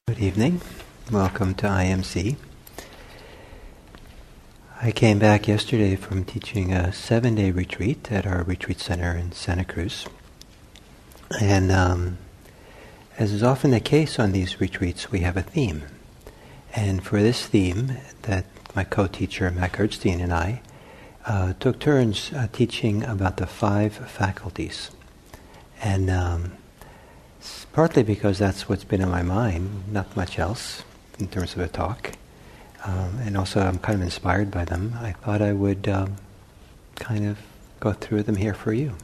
Good evening. Welcome to IMC. I came back yesterday from teaching a 7-day retreat at our retreat center in Santa Cruz. And as is often the case on these retreats, we have a theme. And for this theme, that my co-teacher Matt Gertstein and I took turns teaching about the 5 faculties. And partly because that's what's been in my mind, not much else in terms of a talk. And also I'm kind of inspired by them. I thought I would kind of go through them here for you.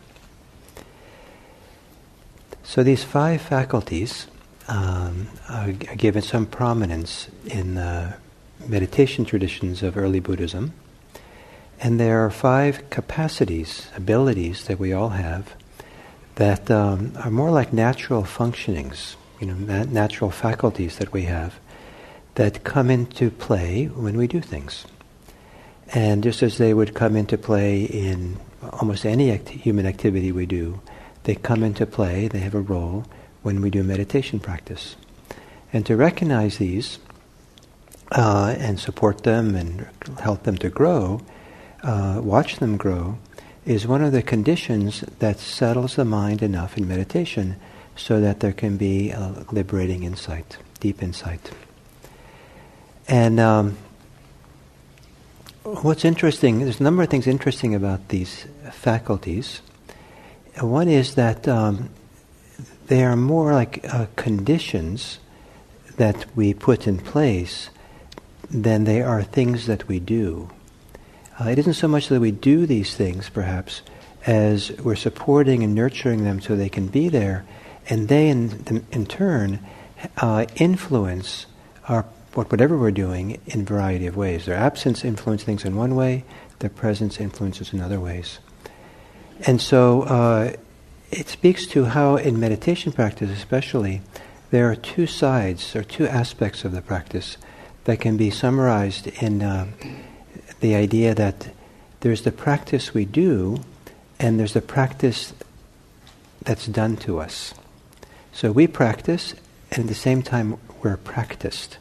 So these 5 faculties are given some prominence in the meditation traditions of early Buddhism. And there are 5 capacities, abilities that we all have that are more like natural functionings, natural faculties that we have that come into play when we do things. And just as they would come into play in almost any human activity we do, they come into play, they have a role when we do meditation practice. And to recognize these and support them and help them to grow, watch them grow, is one of the conditions that settles the mind enough in meditation so that there can be a liberating insight, deep insight. And what's interesting, there's a number of things interesting about these faculties. One is that they are more like conditions that we put in place than they are things that we do. It isn't so much that we do these things, perhaps, as we're supporting and nurturing them so they can be there, and they, in turn, influence whatever we're doing in a variety of ways. Their absence influences things in one way, their presence influences in other ways. And so it speaks to how, in meditation practice especially, there are 2 sides, or 2 aspects of the practice that can be summarized in the idea that there's the practice we do and there's the practice that's done to us. So we practice and at the same time we're practiced.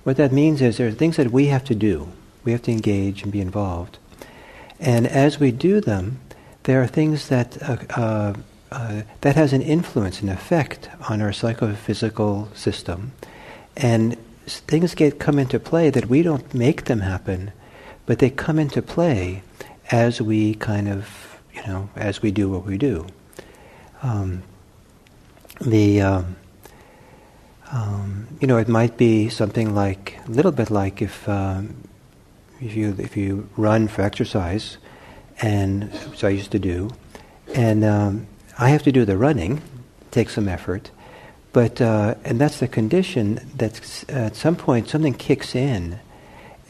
What that means is there are things that we have to do. We have to engage and be involved. And as we do them, there are things that that has an influence, an effect on our psychophysical system. And things come into play that we don't make them happen, but they come into play as we kind of, as we do what we do. It might be something like, a little bit like if you run for exercise, and so I used to do, and I have to do the running, it takes some effort, but and that's the condition that at some point something kicks in.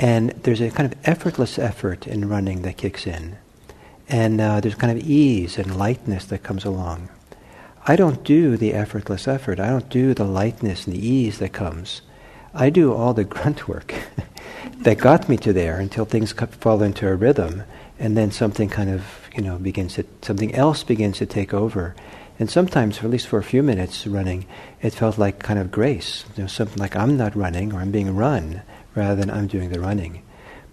And there's a kind of effortless effort in running that kicks in. And there's kind of ease and lightness that comes along. I don't do the effortless effort. I don't do the lightness and the ease that comes. I do all the grunt work that got me to there until things fall into a rhythm. And then something kind of, something else begins to take over. And sometimes, at least for a few minutes running, it felt like kind of grace. Something like I'm not running or I'm being run, rather than I'm doing the running.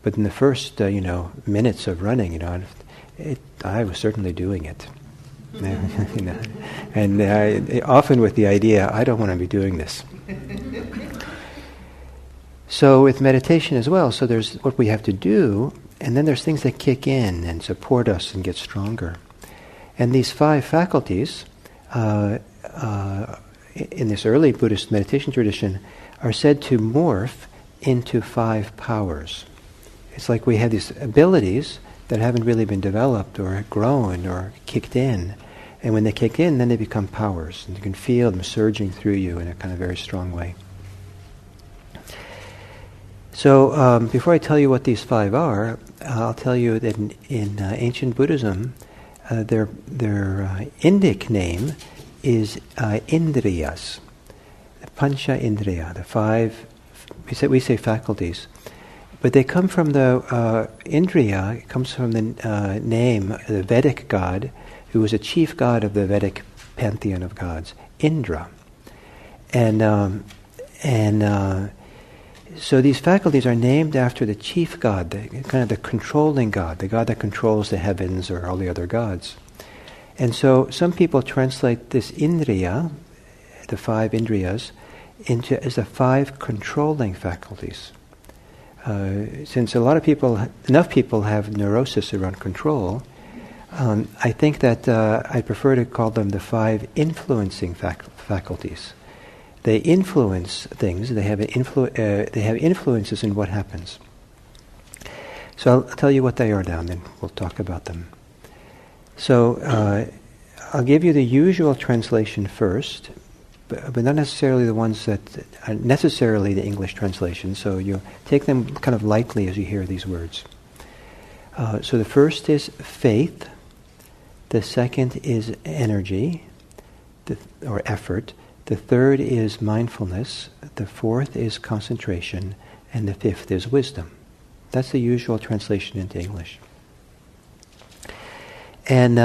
But in the first, minutes of running, I was certainly doing it. And often with the idea, I don't want to be doing this. So with meditation as well, so there's what we have to do, and then there's things that kick in and support us and get stronger. And these 5 faculties, in this early Buddhist meditation tradition, are said to morph into 5 powers. It's like we have these abilities that haven't really been developed or grown or kicked in. And when they kick in, then they become powers. And you can feel them surging through you in a kind of very strong way. So before I tell you what these 5 are, I'll tell you that in ancient Buddhism, their Indic name is indriyas. The pañña indriya, the 5, we say faculties, but they come from the indriya. It comes from the name, the Vedic god, who was a chief god of the Vedic pantheon of gods, Indra. And And so these faculties are named after the chief god, kind of the controlling god, the god that controls the heavens or all the other gods. And so some people translate this indriya, the 5 indriyas, as the 5 controlling faculties. Since enough people have neurosis around control, I think that I prefer to call them the 5 influencing faculties. They influence things. They have influences in what happens. So I'll tell you what they are now, and then we'll talk about them. So I'll give you the usual translation first, but not necessarily the ones that are necessarily the English translation. So you take them kind of lightly as you hear these words. So the first is faith. The second is energy, or effort. The third is mindfulness. The fourth is concentration. And the fifth is wisdom. That's the usual translation into English. And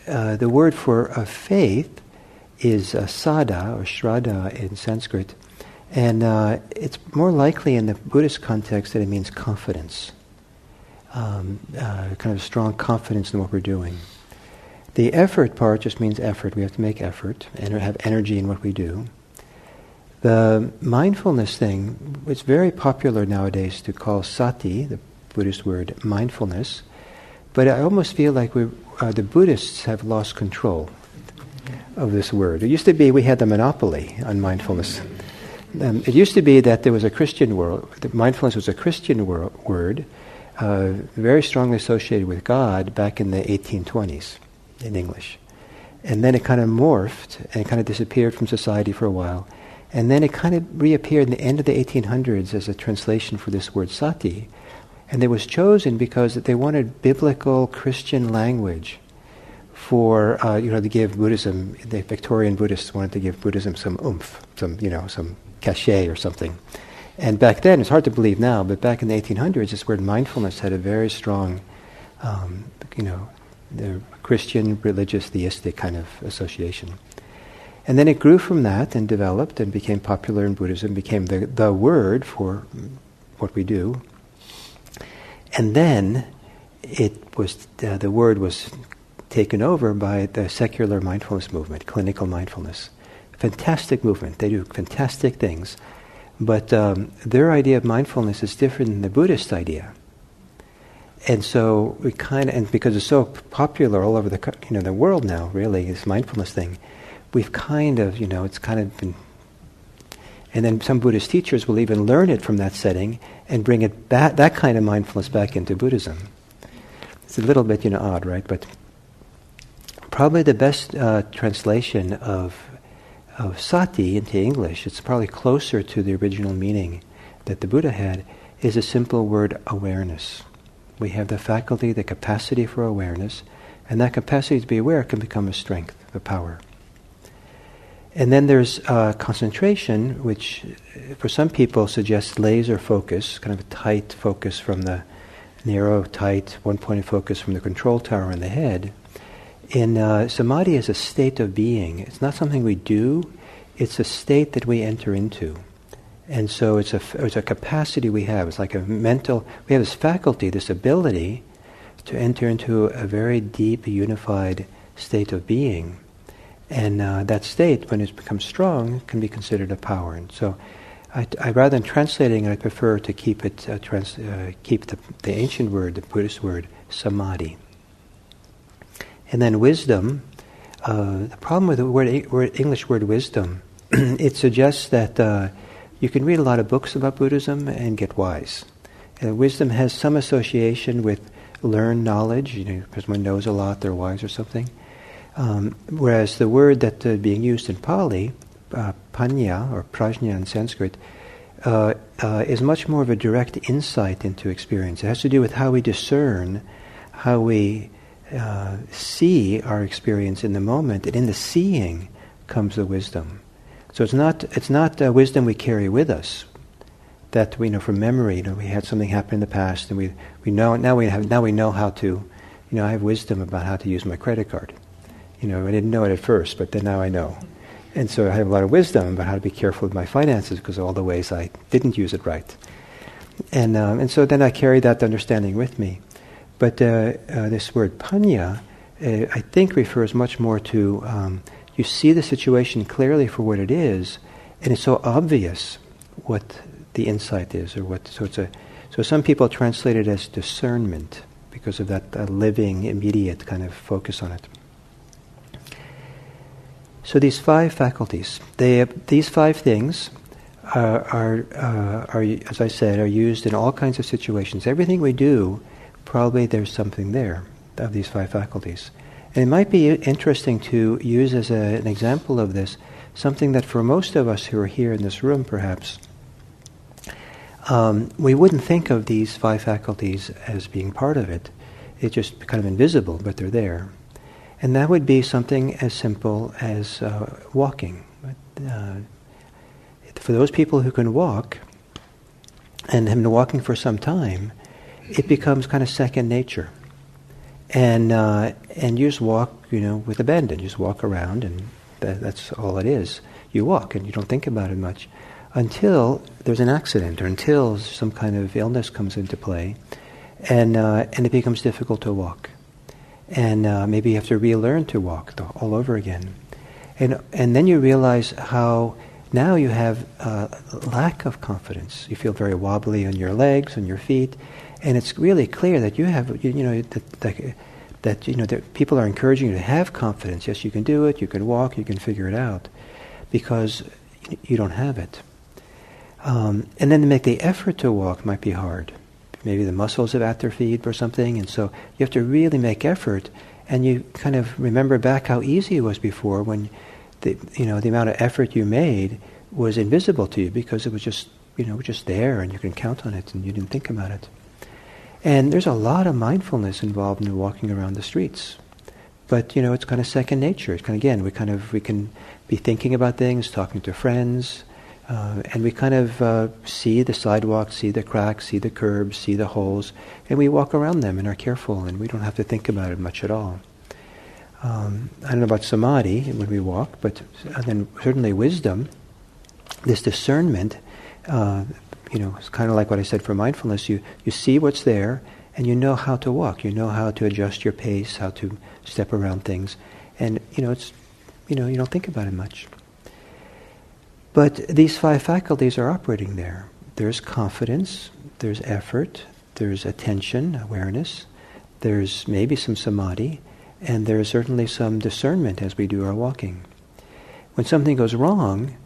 the word for faith is saddhā or shraddha in Sanskrit. And it's more likely in the Buddhist context that it means confidence. Kind of strong confidence in what we're doing. The effort part just means effort. We have to make effort and have energy in what we do. The mindfulness thing, it's very popular nowadays to call sati, the Buddhist word, mindfulness. But I almost feel like the Buddhists have lost control of this word. It used to be we had the monopoly on mindfulness. It used to be that there was a Christian world. That mindfulness was a Christian word, very strongly associated with God back in the 1820s in English. And then it kind of morphed and it kind of disappeared from society for a while. And then it kind of reappeared in the end of the 1800s as a translation for this word sati. And it was chosen because they wanted biblical Christian language for, to give Buddhism, the Victorian Buddhists wanted to give Buddhism some oomph, some cachet or something. And back then, it's hard to believe now, but back in the 1800s, this word mindfulness had a very strong, the Christian, religious, theistic kind of association. And then it grew from that and developed and became popular in Buddhism, became the word for what we do. And then the word was taken over by the secular mindfulness movement, clinical mindfulness. Fantastic movement. They do fantastic things. But their idea of mindfulness is different than the Buddhist idea. And so and because it's so popular all over the world now, really, this mindfulness thing, we've it's kind of been. And then some Buddhist teachers will even learn it from that setting and bring it that kind of mindfulness back into Buddhism. It's a little bit odd, right? But probably the best translation of sati into English, it's probably closer to the original meaning that the Buddha had, is a simple word, awareness. We have the faculty, the capacity for awareness, and that capacity to be aware can become a strength, a power. And then there's concentration, which for some people suggests laser focus, kind of a tight focus from the narrow, tight, one-pointed focus from the control tower in the head. In samadhi is a state of being. It's not something we do. It's a state that we enter into. And so it's a capacity we have. It's like we have this faculty, this ability to enter into a very deep, unified state of being. And that state, when it becomes strong, can be considered a power. And so I rather than translating, I prefer to keep keep the ancient word, the Buddhist word, samadhi. And then wisdom, the problem with the English word wisdom, it suggests that you can read a lot of books about Buddhism and get wise. Wisdom has some association with learned knowledge, because one knows a lot, they're wise or something. Whereas the word that being used in Pali, pañña or prajna in Sanskrit, is much more of a direct insight into experience. It has to do with how we discern, how we see our experience in the moment, and in the seeing comes the wisdom. So it's not wisdom we carry with us, that we know from memory. We had something happen in the past, and we know how to. I have wisdom about how to use my credit card. I didn't know it at first, but then now I know. And so I have a lot of wisdom about how to be careful with my finances because of all the ways I didn't use it right. And so then I carry that understanding with me. But this word pañña, I think, refers much more to you see the situation clearly for what it is, and it's so obvious what the insight is, or what. So some people translate it as discernment because of that living, immediate kind of focus on it. So these 5 faculties, these 5 things are, as I said, are used in all kinds of situations. Everything we do, probably there's something there of these 5 faculties. And it might be interesting to use as an example of this something that for most of us who are here in this room, perhaps, we wouldn't think of these 5 faculties as being part of it. It's just kind of invisible, but they're there. And that would be something as simple as walking. For those people who can walk, and have been walking for some time, it becomes kind of second nature. And you just walk, with abandon. You just walk around, and that's all it is. You walk, and you don't think about it much until there's an accident, or until some kind of illness comes into play, and it becomes difficult to walk. And maybe you have to relearn to walk all over again. And then you realize how now you have lack of confidence. You feel very wobbly on your legs, on your feet, and it's really clear that you have, that people are encouraging you to have confidence. Yes, you can do it, you can walk, you can figure it out, because you don't have it. And then to make the effort to walk might be hard. Maybe the muscles have atrophied or something, and so you have to really make effort, and you kind of remember back how easy it was before when the amount of effort you made was invisible to you because it was just there, and you can count on it, and you didn't think about it. And there's a lot of mindfulness involved in walking around the streets, but it's kind of second nature. It's kind of, again, we can be thinking about things, talking to friends. And we kind of see the sidewalk, see the cracks, see the curbs, see the holes, and we walk around them and are careful, and we don't have to think about it much at all. I don't know about samādhi when we walk, but then certainly wisdom, this discernment, it's kind of like what I said for mindfulness. You see what's there, and you know how to walk. You know how to adjust your pace, how to step around things, and you don't think about it much. But these 5 faculties are operating there. There's confidence, there's effort, there's attention, awareness, there's maybe some samādhi, and there's certainly some discernment as we do our walking. When something goes wrong,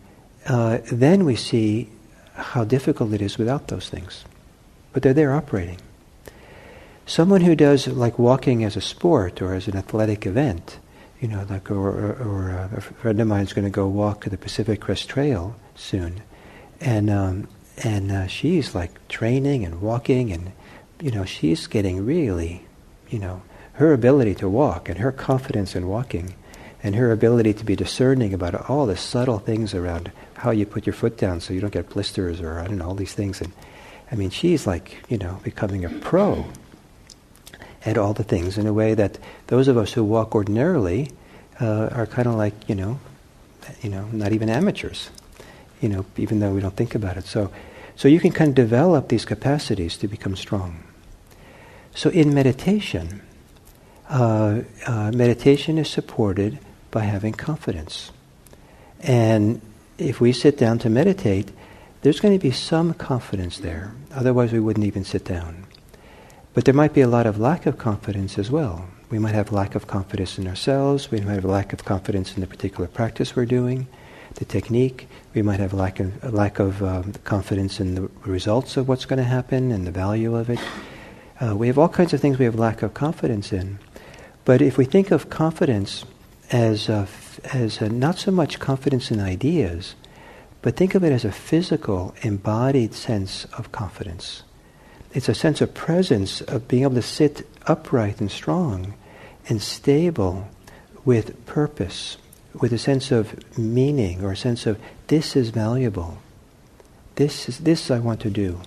then we see how difficult it is without those things. But they're there operating. Someone who does like walking as a sport or as an athletic event, or a friend of mine is going to go walk to the Pacific Crest Trail soon, and she's like training and walking, and she's getting really, her ability to walk and her confidence in walking, and her ability to be discerning about all the subtle things around how you put your foot down so you don't get blisters or all these things, and I mean she's like becoming a pro at all the things in a way that those of us who walk ordinarily are kind of like, not even amateurs, even though we don't think about it. So you can kind of develop these capacities to become strong. So in meditation, meditation is supported by having confidence. And if we sit down to meditate, there's going to be some confidence there. Otherwise we wouldn't even sit down. But there might be a lot of lack of confidence as well. We might have lack of confidence in ourselves. We might have lack of confidence in the particular practice we're doing, the technique. We might have lack of confidence in the results of what's going to happen and the value of it. We have all kinds of things we have lack of confidence in. But if we think of confidence as not so much confidence in ideas, but think of it as a physical, embodied sense of confidence. It's a sense of presence, of being able to sit upright and strong and stable with purpose, with a sense of meaning or a sense of this is valuable. This I want to do.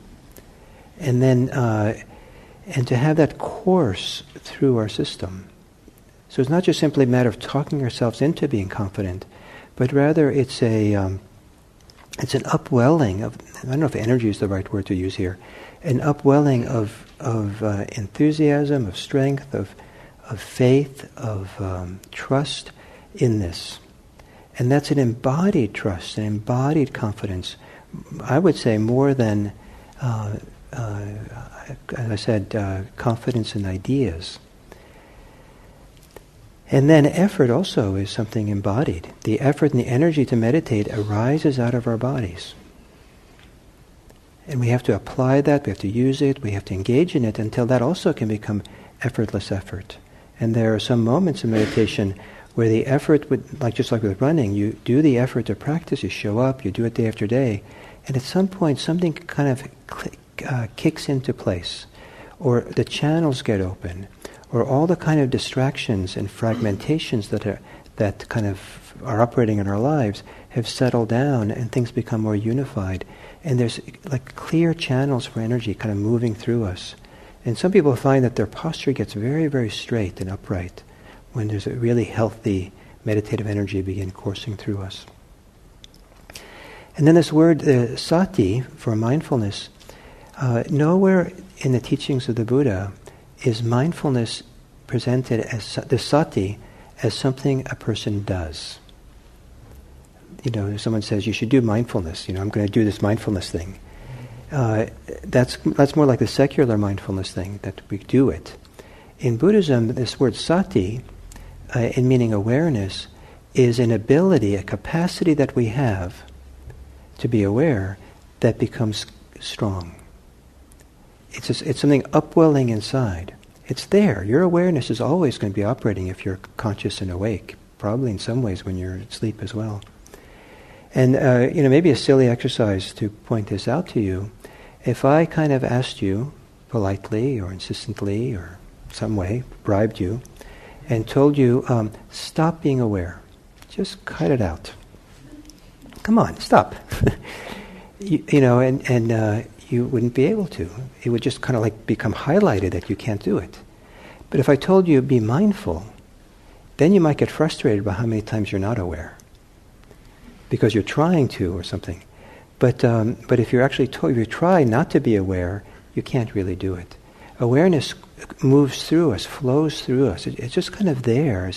And then and to have that course through our system. So it's not just simply a matter of talking ourselves into being confident, but rather it's an upwelling of, I don't know if energy is the right word to use here, an upwelling of enthusiasm, of strength, of faith, of trust in this. And that's an embodied trust, an embodied confidence. I would say more than, as I said, confidence in ideas. And then effort also is something embodied. The effort and the energy to meditate arises out of our bodies. And we have to apply that, we have to use it, we have to engage in it until that also can become effortless effort. And there are some moments in meditation where the effort would, just like with running, you do the effort to practice, you show up, you do it day after day, and at some point something kind of kicks into place, or the channels get open, or all the kind of distractions and fragmentations that kind of are operating in our lives have settled down, and things become more unified, and there's like clear channels for energy kind of moving through us. And some people find that their posture gets very, very straight and upright when there's a really healthy meditative energy begin coursing through us. And then this word sati for mindfulness, nowhere in the teachings of the Buddha is mindfulness presented as the sati as something a person does. If someone says you should do mindfulness, I'm going to do this mindfulness thing. That's more like the secular mindfulness thing, that we do it. In Buddhism, this word sati, in meaning awareness, is an ability, a capacity that we have to be aware that becomes strong. It's something upwelling inside. It's there. Your awareness is always going to be operating if you're conscious and awake, probably in some ways when you're asleep as well. And maybe a silly exercise to point this out to you, if I kind of asked you politely or insistently or some way, bribed you, and told you, stop being aware. Just cut it out. Come on, stop. and you wouldn't be able to. It would just kind of become highlighted that you can't do it. But if I told you be mindful, then you might get frustrated by how many times you're not aware, because you're trying to or something. But if you're actually told, if you try not to be aware, you can't really do it. Awareness moves through us, flows through us. It's just kind of there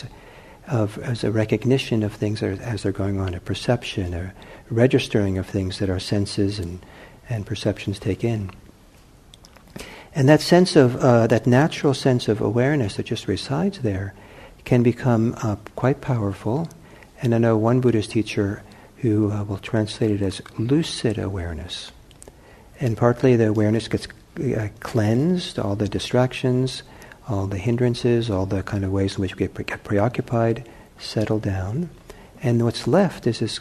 as a recognition of things as they're going on, a perception, a registering of things that our senses and perceptions take in. And that sense of, that natural sense of awareness that just resides there can become quite powerful. And I know one Buddhist teacher who will translate it as lucid awareness. And partly the awareness gets cleansed, all the distractions, all the hindrances, all the kind of ways in which we get preoccupied, settle down. And what's left is this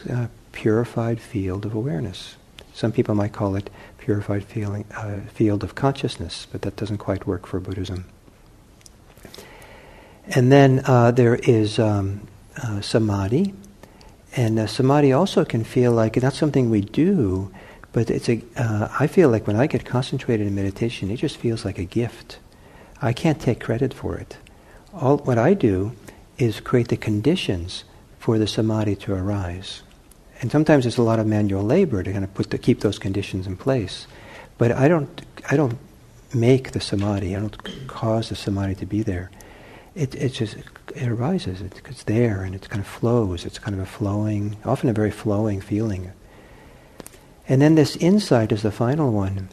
purified field of awareness. Some people might call it purified field of consciousness, but that doesn't quite work for Buddhism. And then there is samādhi. And samadhi also can feel like not something we do, but I feel like when I get concentrated in meditation, it just feels like a gift. I can't take credit for it. What I do is create the conditions for the samadhi to arise. And sometimes it's a lot of manual labor to kind of keep those conditions in place. But I don't make the samadhi. I don't cause the samadhi to be there. It arises. It's there, and it kind of flows. It's kind of a flowing, often a very flowing feeling. And then this insight is the final one.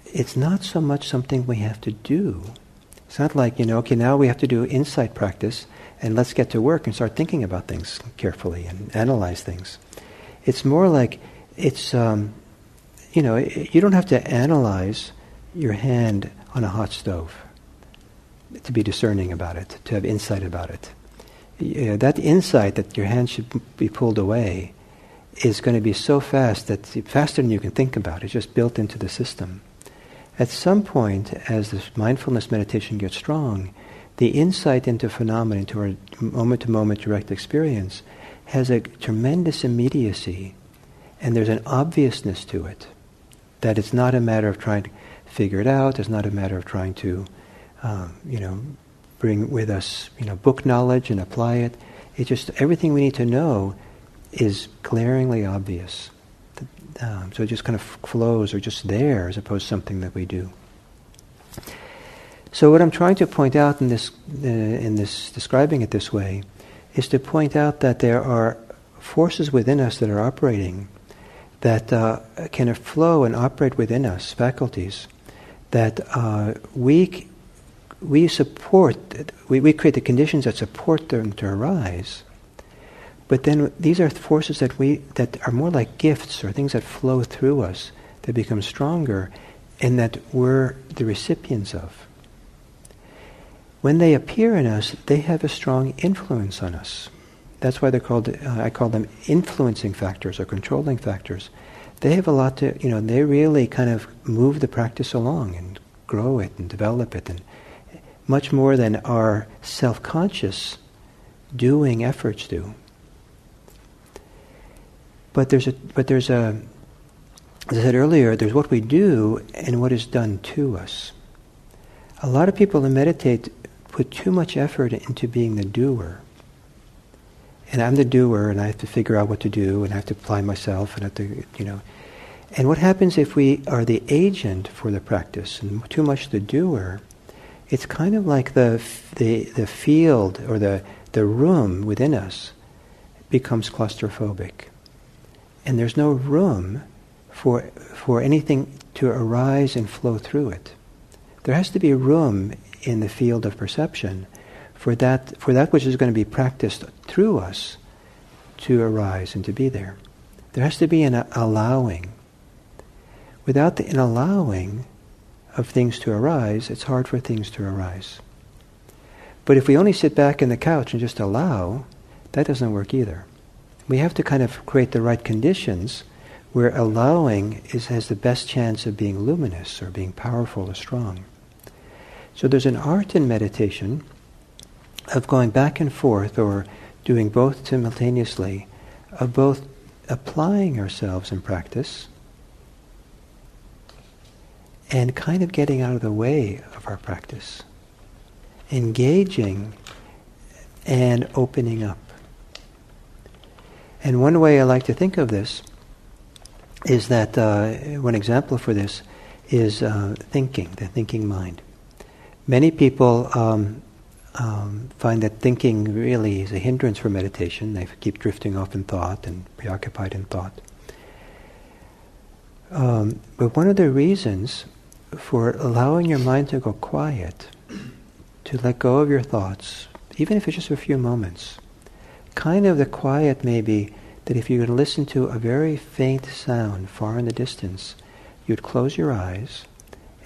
It's not so much something we have to do. It's not like, okay, now we have to do insight practice, and let's get to work and start thinking about things carefully and analyze things. It's more like it's, you don't have to analyze your hand on a hot stove to be discerning about it, to have insight about it. That insight that your hand should be pulled away is going to be so fast that faster than you can think about it. It's just built into the system. At some point, as this mindfulness meditation gets strong, the insight into phenomena, into our moment-to-moment direct experience, has a tremendous immediacy, and there's an obviousness to it. That it's not a matter of trying to figure it out. It's not a matter of trying to, bring with us, book knowledge and apply it. It just, everything we need to know is glaringly obvious. So it just kind of flows, or just there, as opposed to something that we do. So what I'm trying to point out in this describing it this way, is to point out that there are forces within us that are operating, that can flow and operate within us, faculties, that we support, we create the conditions that support them to arise. But then these are forces that are more like gifts, or things that flow through us, that become stronger, and that we're the recipients of. When they appear in us, they have a strong influence on us. That's why they're called, I call them influencing factors or controlling factors. They have a lot to, they really kind of move the practice along and grow it and develop it, and much more than our self-conscious doing efforts do. But there's a, as I said earlier, there's what we do and what is done to us. A lot of people who meditate put too much effort into being the doer. And I'm the doer, and I have to figure out what to do, and I have to apply myself, and I have to, And what happens if we are the agent for the practice and too much the doer? It's kind of like the field or the room within us becomes claustrophobic. And there's no room for anything to arise and flow through it. There has to be room in the field of perception for that which is going to be practiced through us to arise and to be there. There has to be an allowing. Without an allowing of things to arise, it's hard for things to arise. But if we only sit back in the couch and just allow, that doesn't work either. We have to kind of create the right conditions where allowing has the best chance of being luminous or being powerful or strong. So there's an art in meditation of going back and forth, or doing both simultaneously, of both applying ourselves in practice and kind of getting out of the way of our practice, engaging and opening up. And one way I like to think of this is that one example for this is thinking, the thinking mind. Many people find that thinking really is a hindrance for meditation. They keep drifting off in thought and preoccupied in thought. But one of the reasons for allowing your mind to go quiet, to let go of your thoughts, even if it's just for a few moments, kind of the quiet may be that if you could listen to a very faint sound far in the distance, you'd close your eyes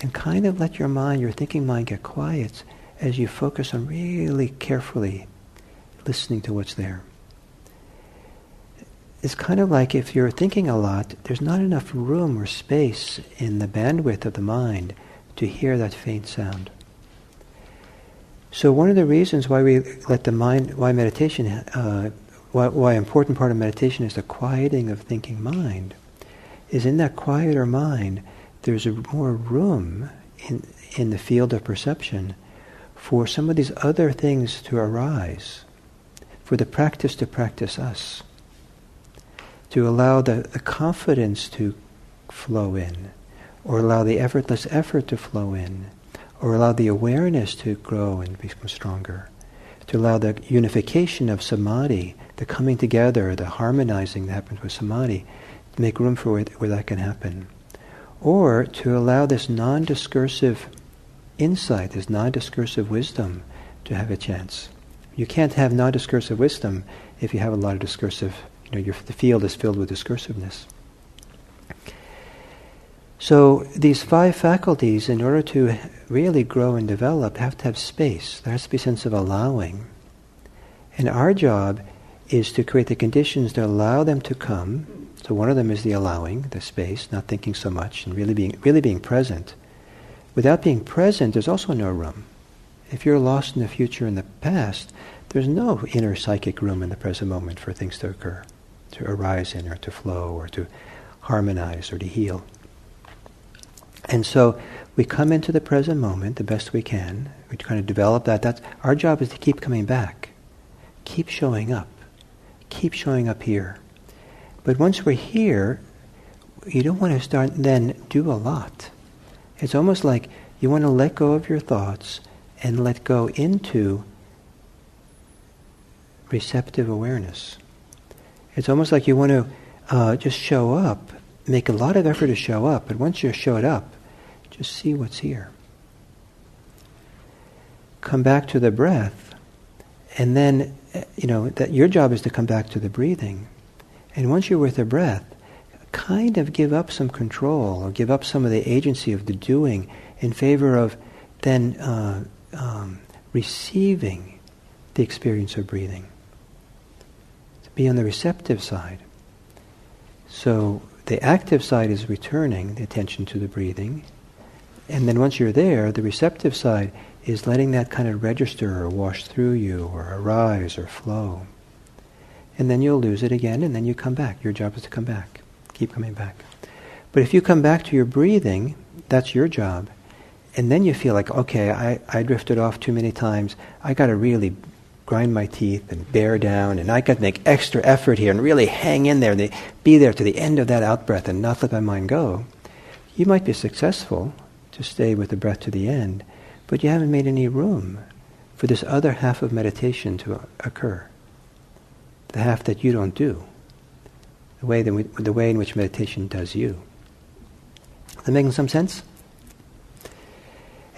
and kind of let your mind, your thinking mind, get quiet as you focus on really carefully listening to what's there. It's kind of like if you're thinking a lot, there's not enough room or space in the bandwidth of the mind to hear that faint sound. So one of the reasons why we let the mind, why meditation, why an important part of meditation is the quieting of thinking mind, is in that quieter mind, there's more room in the field of perception for some of these other things to arise, for the practice to practice us, to allow the confidence to flow in, or allow the effortless effort to flow in, or allow the awareness to grow and become stronger, to allow the unification of samādhi, the coming together, the harmonizing that happens with samādhi, to make room for where that can happen. Or to allow this non-discursive insight, this non-discursive wisdom to have a chance. You can't have non-discursive wisdom if you have a lot of discursive, the field is filled with discursiveness. So these 5 faculties, in order to really grow and develop, have to have space. There has to be a sense of allowing. And our job is to create the conditions that allow them to come. So one of them is the allowing, the space, not thinking so much, and really being present. Without being present, there's also no room. If you're lost in the future and the past, there's no inner psychic room in the present moment for things to occur, to arise in, or to flow, or to harmonize, or to heal. And so we come into the present moment the best we can. We kind of develop that. Our job is to keep coming back, keep showing up. Keep showing up here. But once we're here, you don't want to start then do a lot. It's almost like you want to let go of your thoughts and let go into receptive awareness. It's almost like you want to just show up, make a lot of effort to show up, but once you're showed up, just see what's here. Come back to the breath, and then, that your job is to come back to the breathing. And once you're with the breath, kind of give up some control, or give up some of the agency of the doing in favor of then receiving the experience of breathing. To be on the receptive side. So the active side is returning the attention to the breathing, and then once you're there, the receptive side is letting that kind of register or wash through you or arise or flow. And then you'll lose it again, and then you come back. Your job is to come back. Keep coming back. But if you come back to your breathing, that's your job. And then you feel like, okay, I drifted off too many times. I got to really grind my teeth and bear down, and I got to make extra effort here and really hang in there and be there to the end of that out-breath and not let my mind go. You might be successful to stay with the breath to the end, but you haven't made any room for this other half of meditation to occur. The half that you don't do. The way in which meditation does you. Is that making some sense?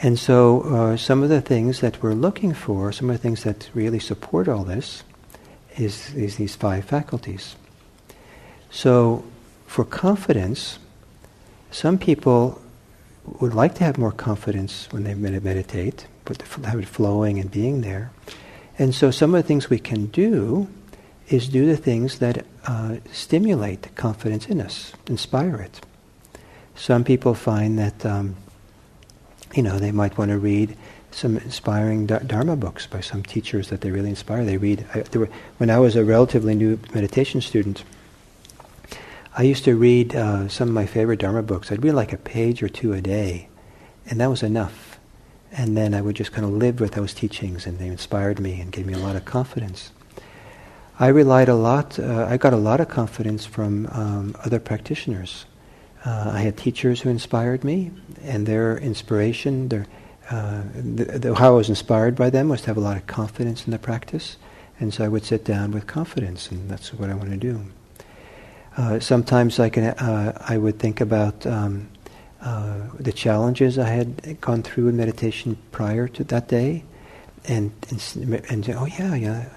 And so some of the things that we're looking for, some of the things that really support all this, is these 5 faculties. So for confidence, some people would like to have more confidence when they meditate, but have it flowing and being there. And so some of the things we can do is do the things that stimulate confidence in us, inspire it. Some people find that, they might want to read some inspiring Dharma books by some teachers that they really inspire. They read. When I was a relatively new meditation student, I used to read some of my favorite Dharma books. I'd read like a page or 2 a day, and that was enough. And then I would just kind of live with those teachings, and they inspired me and gave me a lot of confidence. I relied a lot, I got a lot of confidence from other practitioners. I had teachers who inspired me, and their inspiration, how I was inspired by them was to have a lot of confidence in the practice, and so I would sit down with confidence, and that's what I want to do. Sometimes I would think about the challenges I had gone through in meditation prior to that day, and oh yeah,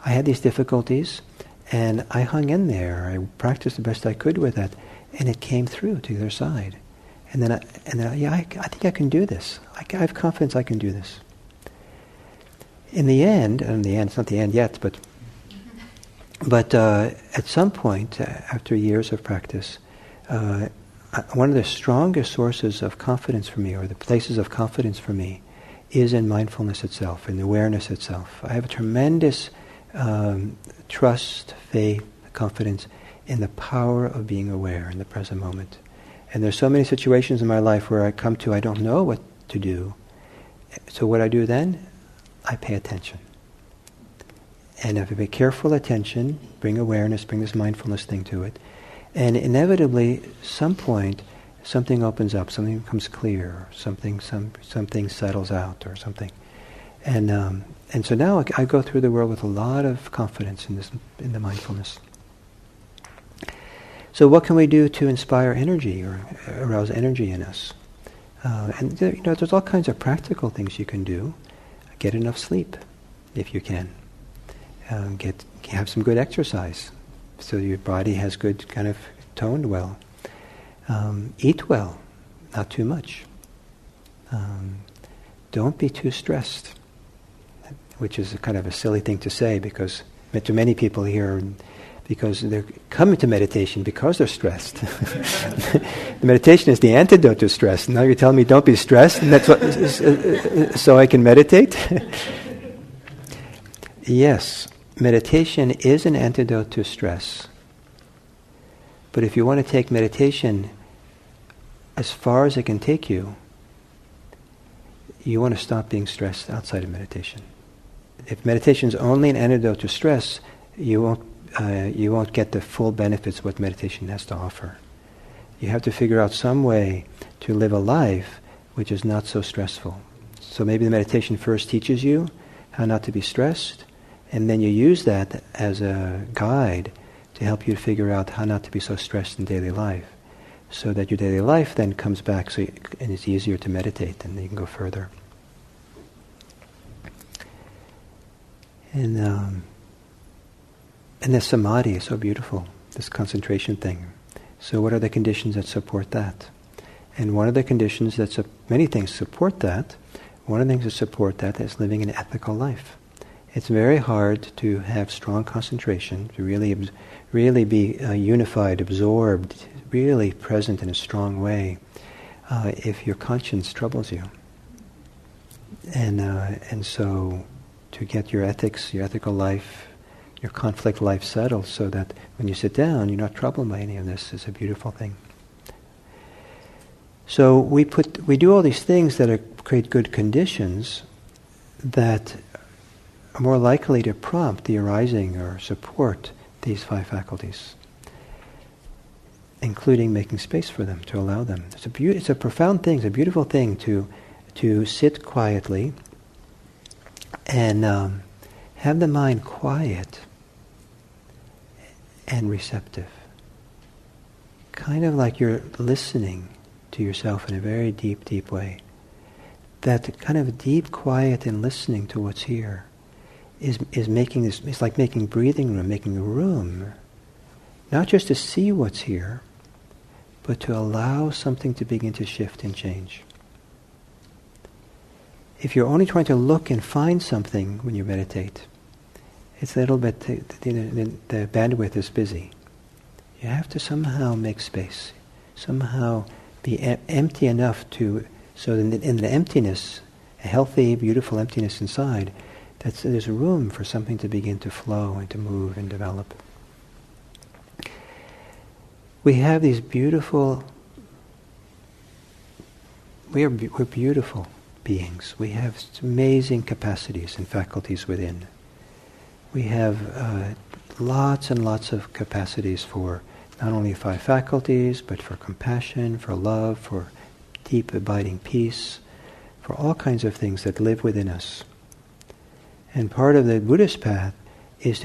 I had these difficulties, and I hung in there. I practiced the best I could with that, and it came through to the other side. And then I think I can do this. I have confidence I can do this. In the end, it's not the end yet, but at some point, after years of practice, one of the strongest sources of confidence for me, or the places of confidence for me, is in mindfulness itself, in awareness itself. I have a tremendous trust, faith, confidence in the power of being aware in the present moment. And there's so many situations in my life where I come to, I don't know what to do. So what I do then, I pay attention. And if I pay careful attention, bring awareness, bring this mindfulness thing to it, and inevitably, some point, something opens up, something becomes clear, something settles out, or something. And so now I go through the world with a lot of confidence in the mindfulness. So what can we do to inspire energy or arouse energy in us? And there's all kinds of practical things you can do. Get enough sleep, if you can. Have some good exercise, so your body has good kind of toned well. Eat well, not too much. Don't be too stressed, which is a kind of a silly thing to say because to many people here, because they're coming to meditation because they're stressed. The meditation is the antidote to stress. Now you're telling me don't be stressed, and that's what, so I can meditate? Yes, meditation is an antidote to stress. But if you want to take meditation as far as it can take you, you want to stop being stressed outside of meditation. if meditation is only an antidote to stress, you won't get the full benefits of what meditation has to offer. You have to figure out some way to live a life which is not so stressful. So maybe the meditation first teaches you how not to be stressed, and then you use that as a guide to help you to figure out how not to be so stressed in daily life, so that your daily life then comes back and it's easier to meditate, and you can go further. And the samādhi is so beautiful, this concentration thing. So what are the conditions that support that? And one of the conditions many things support that. One of the things that support that is living an ethical life. It's very hard to have strong concentration, to really be unified, absorbed, really present in a strong way, if your conscience troubles you. And so to get your ethics, your ethical life, your conflict life settled, so that when you sit down, you're not troubled by any of this, is a beautiful thing. So we do all these things that create good conditions that are more likely to prompt the arising or support these 5 faculties, including making space for them, to allow them. It's a profound thing, it's a beautiful thing to sit quietly and have the mind quiet and receptive. Kind of like you're listening to yourself in a very deep, deep way. That kind of deep quiet and listening to what's here is making this, it's like making breathing room, making room, not just to see what's here, but to allow something to begin to shift and change. If you're only trying to look and find something when you meditate, it's a little bit, the bandwidth is busy. You have to somehow make space, somehow be empty enough so in the emptiness, a healthy, beautiful emptiness inside, there's room for something to begin to flow and to move and develop. We have these beautiful, we're beautiful beings. We have amazing capacities and faculties within. We have lots and lots of capacities for not only 5 faculties, but for compassion, for love, for deep abiding peace, for all kinds of things that live within us. And part of the Buddhist path is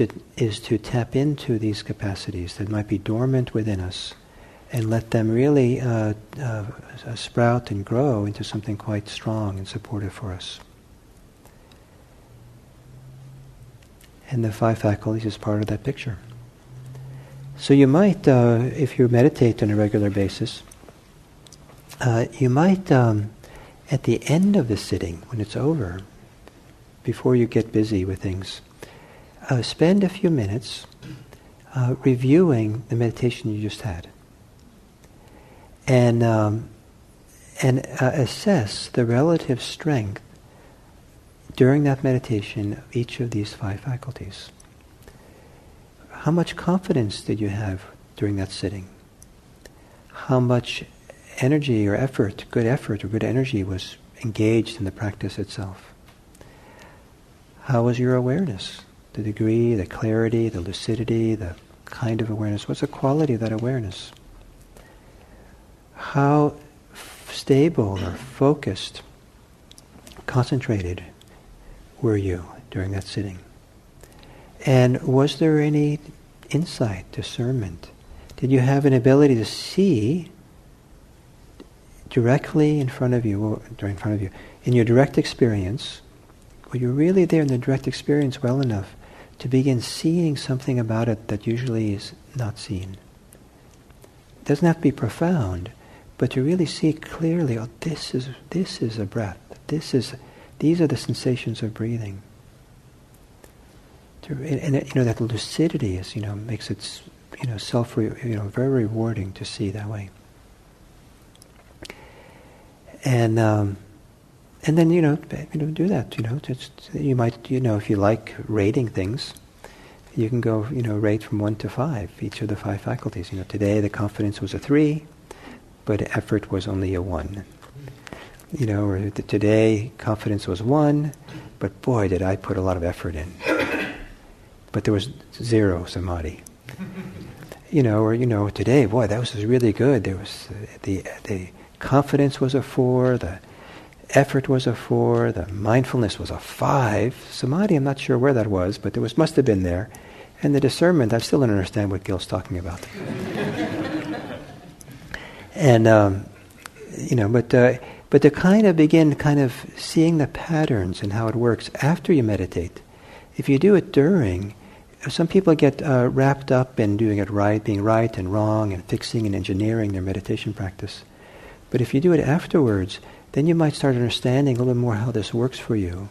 to tap into these capacities that might be dormant within us and let them really sprout and grow into something quite strong and supportive for us. And the 5 faculties is part of that picture. So you might, if you meditate on a regular basis, you might, at the end of the sitting, when it's over, before you get busy with things, spend a few minutes reviewing the meditation you just had, and assess the relative strength during that meditation of each of these 5 faculties. How much confidence did you have during that sitting? How much energy or effort or good energy was engaged in the practice itself? How was your awareness? The degree, the clarity, the lucidity, the kind of awareness. What's the quality of that awareness? How stable or focused, concentrated were you during that sitting? And was there any insight, discernment? Did you have an ability to see directly in front of you, in your direct experience? Were you really there in the direct experience well enough to begin seeing something about it that usually is not seen? It doesn't have to be profound, but to really see clearly, oh, this is a breath. These are the sensations of breathing. And that lucidity is, makes it, very rewarding to see that way. And then do that. You might, if you like rating things, you can go rate from 1 to 5 each of the 5 faculties. Today the confidence was a 3, but effort was only a 1. Or today confidence was 1, but boy, did I put a lot of effort in. But there was zero samadhi. Or today, boy, that was really good. There was the confidence was a 4, the effort was a 4, the mindfulness was a 5. Samadhi, I'm not sure where that was, but must have been there. And the discernment, I still don't understand what Gil's talking about. And but to kind of begin seeing the patterns and how it works after you meditate. If you do it during, some people get wrapped up in doing it right, being right and wrong, and fixing and engineering their meditation practice. But if you do it afterwards, then you might start understanding a little bit more how this works for you.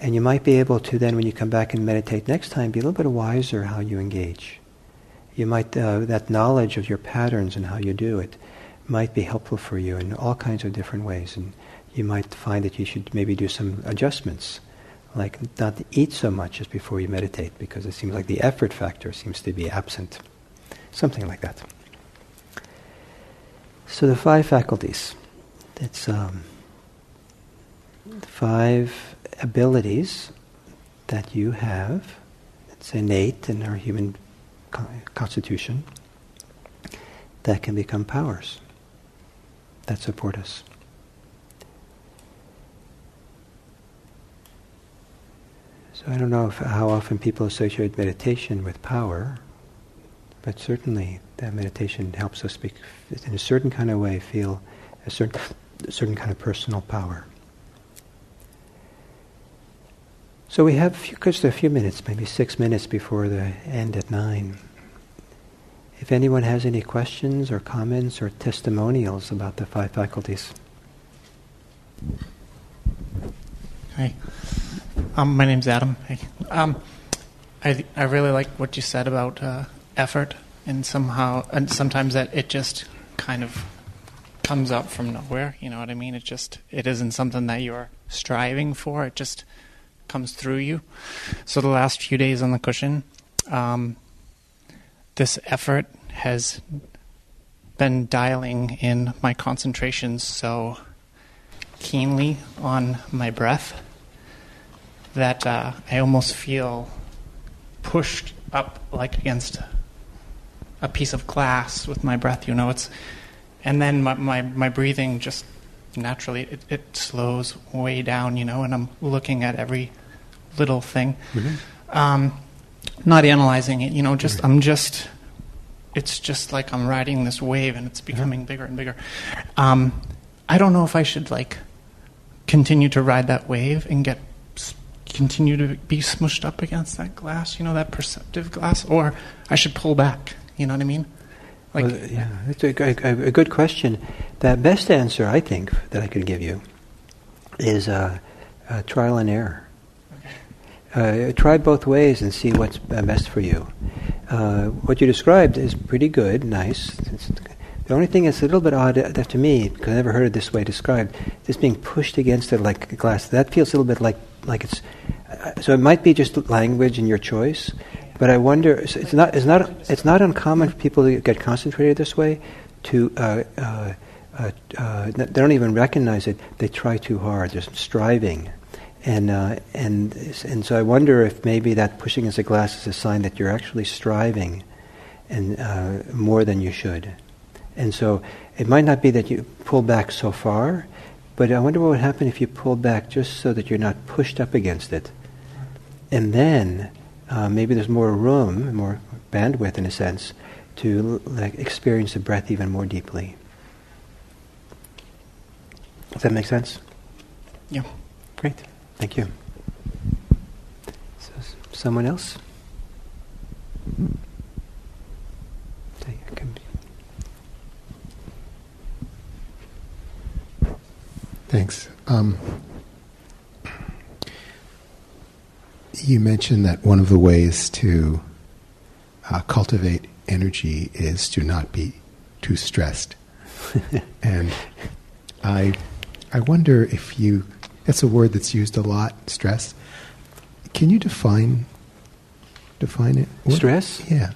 And you might be able to then, when you come back and meditate next time, be a little bit wiser how you engage. You might, that knowledge of your patterns and how you do it might be helpful for you in all kinds of different ways. And you might find that you should maybe do some adjustments, like not to eat so much just before you meditate, because it seems like the effort factor seems to be absent. Something like that. So the 5 faculties. It's 5 abilities that you have. It's innate in our human constitution that can become powers that support us. So I don't know how often people associate meditation with power, but certainly that meditation helps us in a certain kind of way feel a certain kind of personal power. So we have just a few minutes, maybe 6 minutes before the end at 9. If anyone has any questions or comments or testimonials about the 5 faculties. Hi. My name's Adam. Hey. I really like what you said about effort, and sometimes that it just kind of comes up from nowhere. You know what I mean? It isn't something that you're striving for. It just comes through you. So the last few days on the cushion, this effort has been dialing in my concentration so keenly on my breath that I almost feel pushed up like against a piece of glass with my breath, and then my breathing just naturally, it slows way down, and I'm looking at every little thing. Mm-hmm. Not analyzing it, mm-hmm. It's just like I'm riding this wave and it's becoming mm-hmm. bigger and bigger. I don't know if I should continue to ride that wave and continue to be smushed up against that glass, that perceptive glass, or I should pull back, you know what I mean? It's a good question. The best answer, I think, that I could give you is trial and error. Okay. Try both ways and see what's best for you. What you described is pretty good, nice. The only thing that's a little bit odd to me, because I never heard it this way described, is being pushed against it like a glass. That feels a little bit like it's... So it might be just language and your choice, but I wonder, it's not uncommon for people to get concentrated this way, to they don't even recognize it. They try too hard. They're striving, and so I wonder if maybe that pushing against a glass is a sign that you're actually striving, and more than you should. And so it might not be that you pull back so far, but I wonder what would happen if you pulled back just so that you're not pushed up against it, and then. Maybe there's more room, more bandwidth in a sense, to experience the breath even more deeply. Does that make sense? Yeah. Great. Thank you. So, someone else? Thanks. You mentioned that one of the ways to cultivate energy is to not be too stressed. And I wonder if that's a word that's used a lot, stress. Can you define it? Stress? Yeah.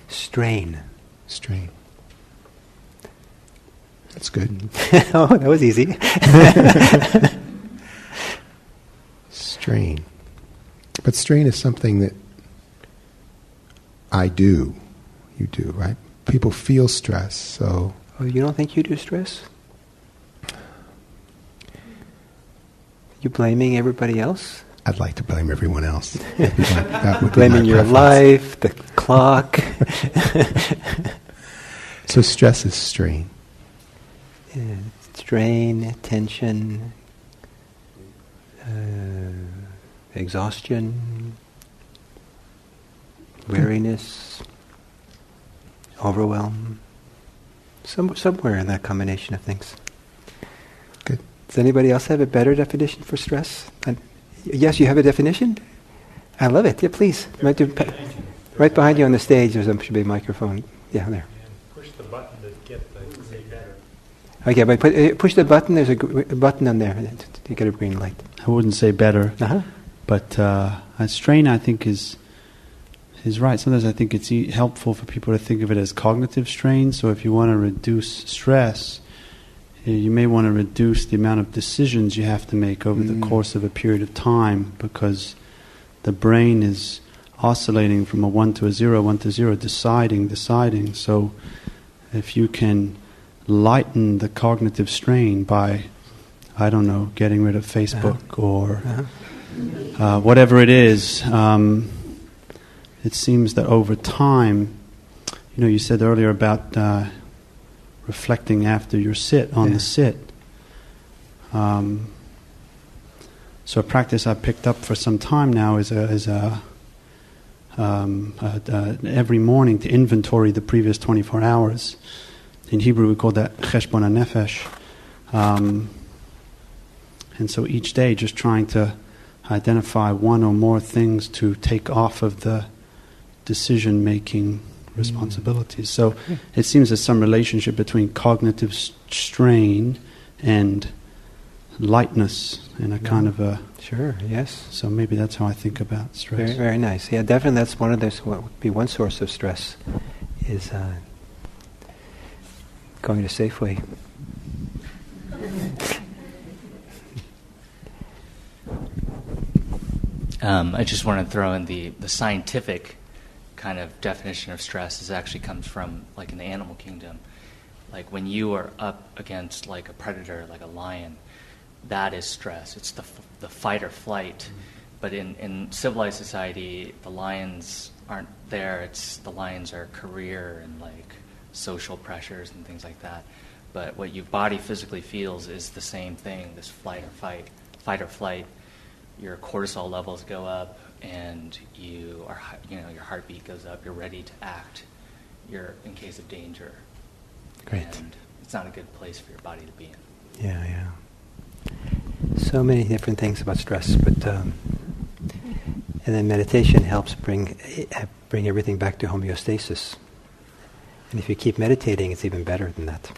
Strain. Strain. That's good. Oh, that was easy. strain. But strain is something that I do. You do, right? People feel stress, so... Oh, you don't think you do stress? You blaming everybody else? I'd like to blame everyone else. That would be Blaming my your preference. life, the clock. So stress is strain. Yeah, strain, tension, exhaustion, weariness, overwhelm. Somewhere in that combination of things. Good. Does anybody else have a better definition for stress? Yes, you have a definition? I love it. Yeah, please. Right behind you on the stage, there should be a microphone. Yeah, there. Push the button to get the say better. Okay, but push the button. There's a button on there to get a green light. I wouldn't say better, Uh-huh. but strain, I think, is right. Sometimes I think it's helpful for people to think of it as cognitive strain. So if you want to reduce stress, you may want to reduce the amount of decisions you have to make over the course of a period of time, because the brain is oscillating from a 1 to a 0, 1 to 0, deciding. So if you can lighten the cognitive strain by, I don't know, getting rid of Facebook or whatever it is, it seems that over time, you said earlier about reflecting after your sit on the sit. So a practice I've picked up for some time now is every morning to inventory the previous 24 hours. In Hebrew we call that cheshbon hanefesh. And so each day just trying to identify one or more things to take off of the decision-making responsibilities. So it seems there's some relationship between cognitive strain and lightness in a kind of a... Sure, yes. So maybe that's how I think about stress. Very, very nice. Yeah, definitely that's what would be one source of stress, is going to Safeway. I just want to throw in the scientific kind of definition of stress actually comes from, like, in the animal kingdom. Like when you are up against like a predator, like a lion, that is stress. It's the fight or flight. But in civilized society, the lions aren't there. It's the lions are career and like social pressures and things like that. But what your body physically feels is the same thing, this fight or flight. Your cortisol levels go up, and your heartbeat goes up. You're ready to act. You're in case of danger. Great. And it's not a good place for your body to be in. Yeah. So many different things about stress, but and then meditation helps bring everything back to homeostasis. And if you keep meditating, it's even better than that.